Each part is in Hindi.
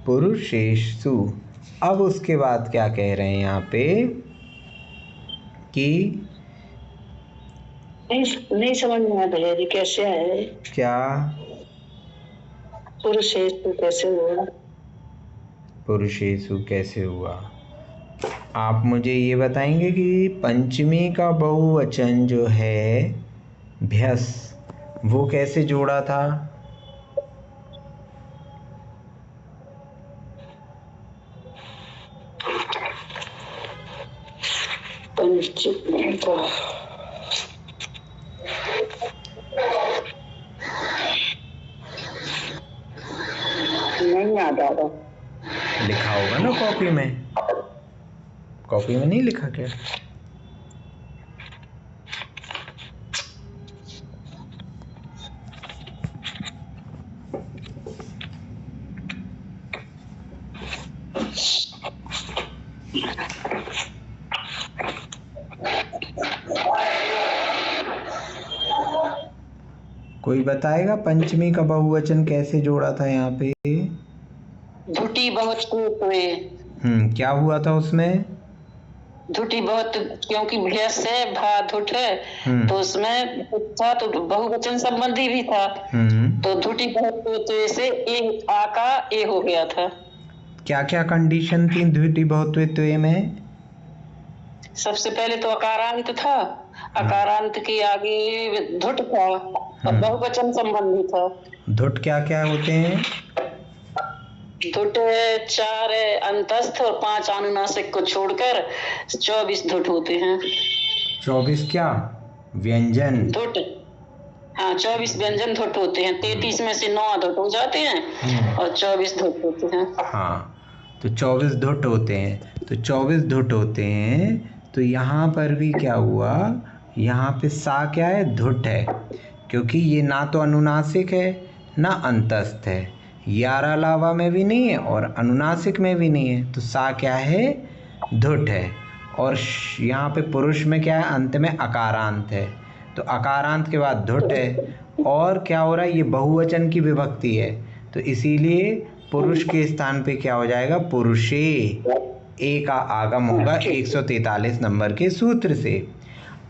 पुरुषेषु। अब उसके बाद क्या कह रहे हैं यहाँ पे कि नहीं समझ में आ रहा है कैसे है, क्या पुरुषेषु कैसे हुआ? पुरुषेषु कैसे हुआ? आप मुझे ये बताएंगे कि पंचमी का बहुवचन जो है भ्यस, वो कैसे जोड़ा था? पंचमी का नहीं याद आ रहा। लिखा होगा ना कॉपी में, कॉपी में नहीं लिखा क्या? कोई बताएगा पंचमी का बहुवचन कैसे जोड़ा था यहाँ पे? धुटी बहुत कूप में। क्या हुआ था उसमें? धुटी बहुत, क्योंकि भ्यस है भा धुट है तो उसमें था तो बहुवचन संबंधी भी था। तो धुटी बहुत तो से ए आ का ए हो गया था। क्या क्या कंडीशन थी धुटी बहुत्व में? सबसे पहले तो अकारांत था, अकारांत के आगे धुट था और बहुवचन संबंधी था। धुट क्या क्या होते हैं? धुट 4 अंतस्थ और 5 अनुनासिक को छोड़कर 24 धुट होते हैं। 24 क्या व्यंजन? धुट, हाँ 24 व्यंजन धुट होते हैं। 33 में से 9 धुट हो जाते हैं और 24 धुट होते हैं। हाँ, तो 24 धुट होते हैं। तो 24 धुट होते हैं तो यहाँ पर भी क्या हुआ, यहाँ पे सा क्या है? धुट है, क्योंकि ये ना तो अनुनासिक है ना अंतस्थ है, यारा लावा में भी नहीं है और अनुनासिक में भी नहीं है, तो सा क्या है? धुट है। और यहाँ पे पुरुष में क्या है? अंत में अकारांत है, तो अकारांत के बाद धुट है। और क्या हो रहा है? ये बहुवचन की विभक्ति है, तो इसीलिए पुरुष के स्थान पे क्या हो जाएगा? पुरुषे। ए का आगम होगा 143 नंबर के सूत्र से।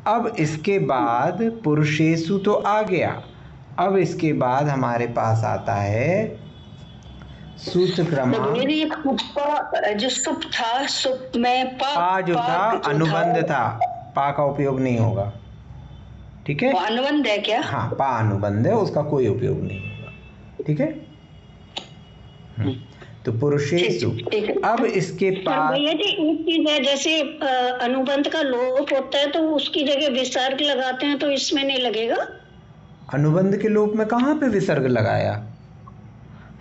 अब इसके बाद पुरुषेषु तो आ गया, अब इसके बाद हमारे पास आता है सूत्र क्रमांक। जो सुप था, सुप में पा जो था अनुबंध था, पा का उपयोग नहीं होगा, ठीक है? अनुबंध है क्या? हाँ, पा अनुबंध है, उसका कोई उपयोग नहीं होगा, ठीक है? तो पुरुषेषु। अब इसके पास भैया जी एक चीज है, जैसे अनुबंध का लोप होता है तो उसकी जगह विसर्ग लगाते हैं, तो इसमें नहीं लगेगा? अनुबंध के लोप में कहाँ पे विसर्ग लगाया?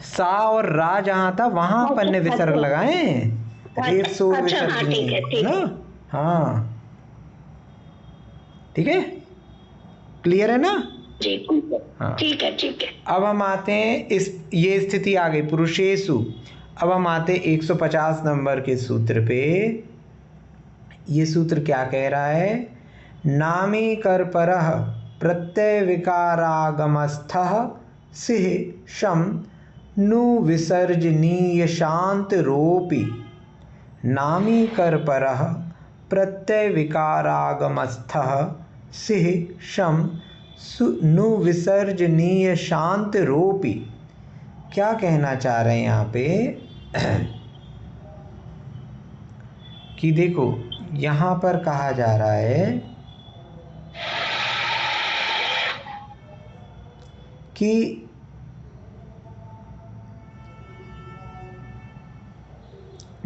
सा और रा जहाँ था वहां अपन ने विसर्ग लगाए। रेफ सो विसर्ग नहीं ना। हाँ ठीक है, क्लियर है ना? हाँ ठीक है ठीक है। अब हम आते हैं इस, ये स्थिति आ गई पुरुषेषु। अब हम आते हैं 150 नंबर के सूत्र पे। ये सूत्र क्या कह रहा है? नामी कर परः प्रत्यय विकारागमस्थः सिह शम नु विसर्जनीय शांत रोपी। नामी कर परः प्रत्यय विकारागमस्थः सिह शम नु विसर्जनीय शांत रोपी। क्या कहना चाह रहे हैं यहाँ पे कि देखो यहाँ पर कहा जा रहा है कि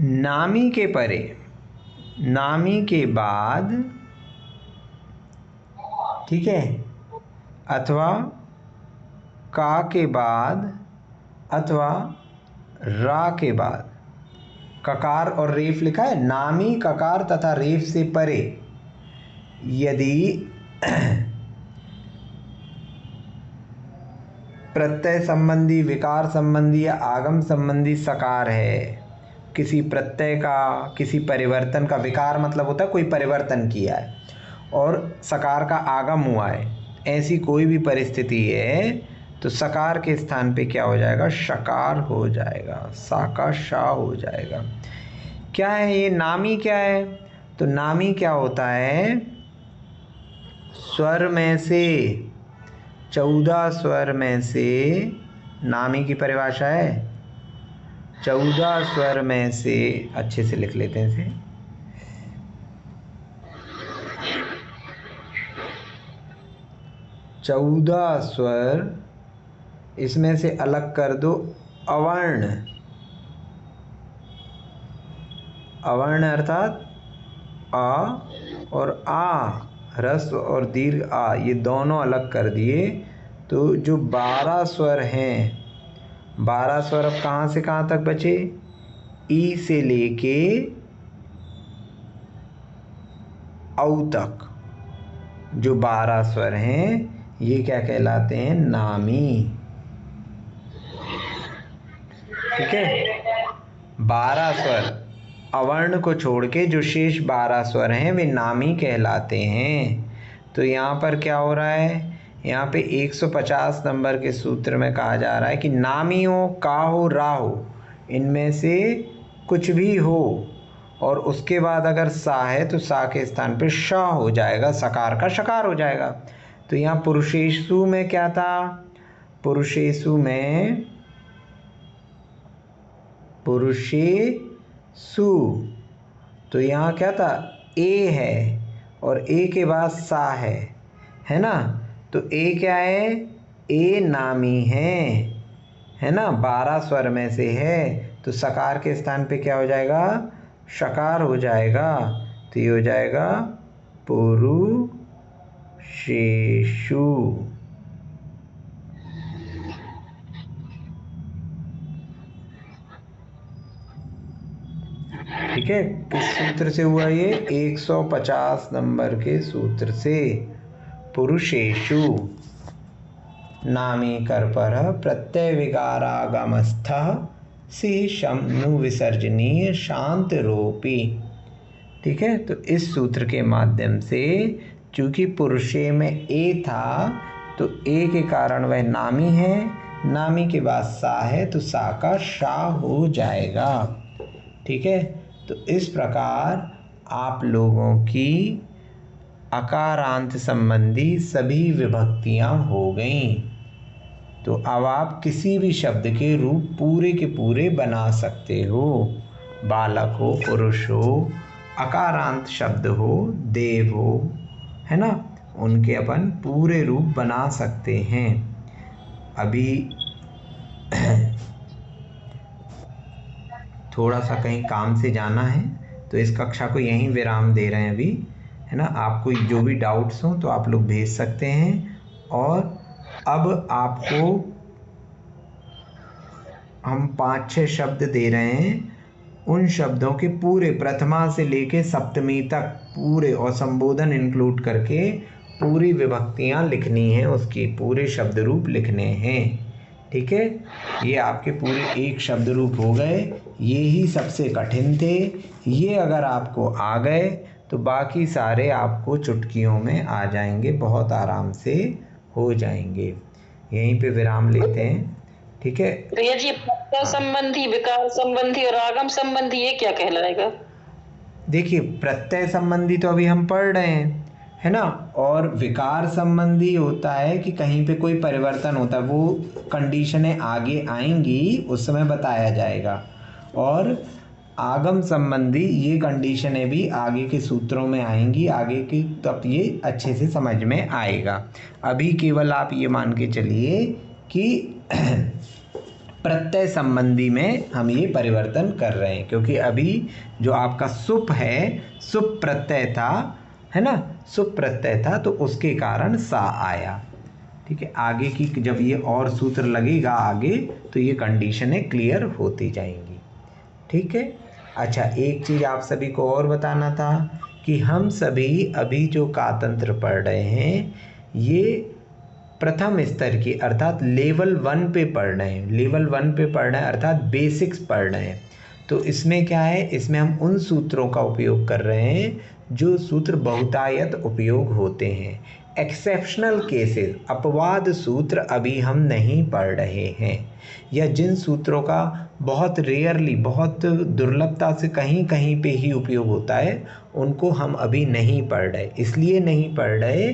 नामी के परे, नामी के बाद, ठीक है, अथवा का के बाद अथवा रा के बाद ककार और रेफ लिखा है। नामी ककार तथा रेफ से परे यदि प्रत्यय संबंधी, विकार संबंधी या आगम संबंधी सकार है, किसी प्रत्यय का, किसी परिवर्तन का, विकार मतलब होता है कोई परिवर्तन किया है, और सकार का आगम हुआ है, ऐसी कोई भी परिस्थिति है तो सकार के स्थान पे क्या हो जाएगा, शकार हो जाएगा, सा का शा हो जाएगा। क्या है ये नामी, क्या है, तो नामी क्या होता है, स्वर में से 14 स्वर में से, नामी की परिभाषा है 14 स्वर में से, अच्छे से लिख लेते हैं इसे, 14 स्वर, इसमें से अलग कर दो अवर्ण, अवर्ण अर्थात आ और आ, ह्रस्व और दीर्घ आ, ये दोनों अलग कर दिए। तो जो 12 स्वर हैं, 12 स्वर अब कहाँ से कहाँ तक बचे, ई से लेके औ तक जो 12 स्वर हैं ये क्या कहलाते हैं, नामी। ठीक है, 12 स्वर, अवर्ण को छोड़ के जो शेष 12 स्वर हैं वे नामी कहलाते हैं। तो यहाँ पर क्या हो रहा है, यहाँ पे 150 नंबर के सूत्र में कहा जा रहा है कि नामी हो, का हो, रा हो, इनमें से कुछ भी हो, और उसके बाद अगर सा है तो सा के स्थान पे शा हो जाएगा, सकार का शकार हो जाएगा। तो यहाँ पुरुषेषु में क्या था, पुरुषेषु में पुरुषेषु, तो यहाँ क्या था, ए है और ए के बाद सा है ना, तो ए क्या है, ए नामी है ना, 12 स्वर में से है, तो सकार के स्थान पे क्या हो जाएगा, शकार हो जाएगा। तो ये हो जाएगा पुरुषेषु। ठीक है, किस सूत्र से हुआ ये, 150 नंबर के सूत्र से। पुरुषेषु नामी कर्पर प्रत्यय विकारागमस्थः शेषम नु विसर्जनीय शांत रूपी। ठीक है, तो इस सूत्र के माध्यम से चूंकि पुरुषे में ए था तो ए के कारण वह नामी है, नामी के बाद सा है तो सा का शा हो जाएगा। ठीक है, तो इस प्रकार आप लोगों की अकारांत संबंधी सभी विभक्तियां हो गईं। तो अब आप किसी भी शब्द के रूप पूरे के पूरे बना सकते हो, बालक हो, पुरुष हो, अकारांत शब्द हो, देव हो, है ना, उनके अपन पूरे रूप बना सकते हैं। अभी थोड़ा सा कहीं काम से जाना है तो इस कक्षा को यहीं विराम दे रहे हैं अभी, है ना। आपको जो भी डाउट्स हो तो आप लोग भेज सकते हैं। और अब आपको हम 5-6 शब्द दे रहे हैं, उन शब्दों के पूरे प्रथमा से लेके सप्तमी तक पूरे और संबोधन इंक्लूड करके पूरी विभक्तियां लिखनी हैं, उसके पूरे शब्द रूप लिखने हैं। ठीक है, ये आपके पूरे एक शब्द रूप हो गए, ये ही सबसे कठिन थे। ये अगर आपको आ गए तो बाकी सारे आपको चुटकियों में आ जाएंगे, बहुत आराम से हो जाएंगे। यहीं पे विराम लेते हैं। ठीक है, तो ये जी प्रत्यय संबंधी, विकार संबंधी और आगम संबंधी ये क्या कहलाएगा? देखिए, प्रत्यय संबंधी तो अभी हम पढ़ रहे हैं, है ना, और विकार संबंधी होता है कि कहीं पे कोई परिवर्तन होता है, वो कंडीशनें आगे आएंगी उस समय बताया जाएगा। और आगम संबंधी ये कंडीशनें भी आगे के सूत्रों में आएंगी, आगे की, तब ये अच्छे से समझ में आएगा। अभी केवल आप ये मान के चलिए कि प्रत्यय संबंधी में हम ये परिवर्तन कर रहे हैं, क्योंकि अभी जो आपका सुप है, सुप प्रत्यय था, है ना, सुप प्रत्यय था, तो उसके कारण सा आया। ठीक है, आगे की जब ये और सूत्र लगेगा आगे तो ये कंडीशनें क्लियर होती जाएंगी। ठीक है, अच्छा, एक चीज़ आप सभी को और बताना था कि हम सभी अभी जो कातंत्र पढ़ रहे हैं ये प्रथम स्तर की अर्थात लेवल 1 पे पढ़ रहे हैं, लेवल 1 पे पढ़ रहे हैं अर्थात बेसिक्स पढ़ रहे हैं। तो इसमें क्या है, इसमें हम उन सूत्रों का उपयोग कर रहे हैं जो सूत्र बहुतायत उपयोग होते हैं। एक्सेप्शनल केसेस, अपवाद सूत्र अभी हम नहीं पढ़ रहे हैं, या जिन सूत्रों का बहुत रेयरली, बहुत दुर्लभता से कहीं कहीं पे ही उपयोग होता है, उनको हम अभी नहीं पढ़ रहे। इसलिए नहीं पढ़ रहे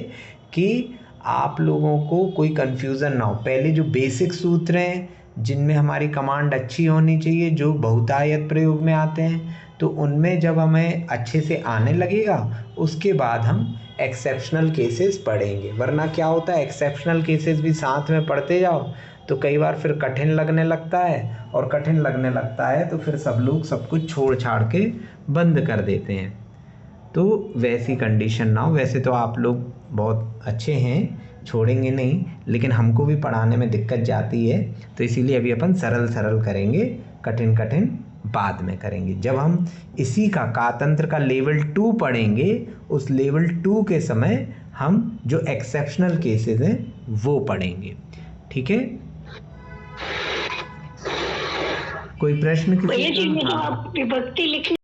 कि आप लोगों को कोई कन्फ्यूज़न ना हो। पहले जो बेसिक सूत्र हैं जिनमें हमारी कमांड अच्छी होनी चाहिए, जो बहुतायत प्रयोग में आते हैं, तो उनमें जब हमें अच्छे से आने लगेगा उसके बाद हम एक्सेप्शनल केसेस पढ़ेंगे। वरना क्या होता है, एक्सेप्शनल केसेस भी साथ में पढ़ते जाओ तो कई बार फिर कठिन लगने लगता है, और कठिन लगने लगता है तो फिर सब लोग सब कुछ छोड़ छाड़ के बंद कर देते हैं। तो वैसी कंडीशन ना हो। वैसे तो आप लोग बहुत अच्छे हैं, छोड़ेंगे नहीं, लेकिन हमको भी पढ़ाने में दिक्कत जाती है, तो इसीलिए अभी अपन सरल सरल करेंगे, कठिन कठिन बाद में करेंगे। जब हम इसी का कातंत्र का लेवल 2 पढ़ेंगे, उस लेवल 2 के समय हम जो एक्सेप्शनल केसेस हैं वो पढ़ेंगे। ठीक है, कोई प्रश्न किसी का? आप विभक्ति लिखने